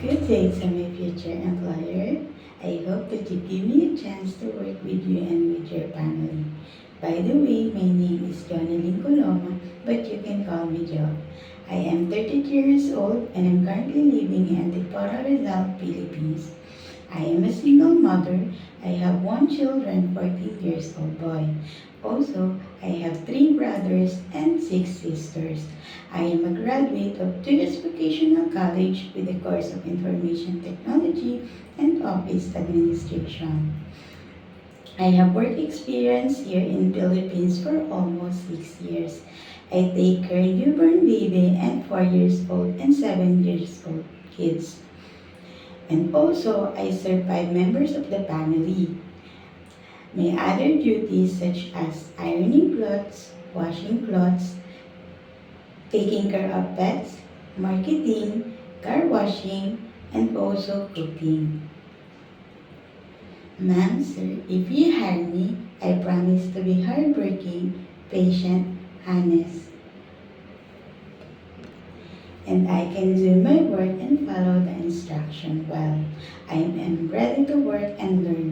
Good day to my future employer. I hope that you give me a chance to work with you and with your family. By the way, my name is Jonalyn Coloma, but you can call me Jo. I am 32 years old and I'm currently living in Antipolo, Rizal, Philippines. I am a single mother. I have one children, 14 years old boy. Also, I have three brothers and six sisters. I am a graduate of Tugas Vocational College with the course of Information Technology and Office Administration. I have work experience here in Philippines for almost 6 years. I take care of newborn baby and 4 years old and 7 years old kids. And also, I serve 5 members of the family. My other duties such as ironing clothes, washing clothes, taking care of pets, marketing, car washing, and also cooking. Ma'am, sir, if you hire me, I promise to be hardworking, patient, honest, and I can do my work and follow the instruction well. I am ready to work and learn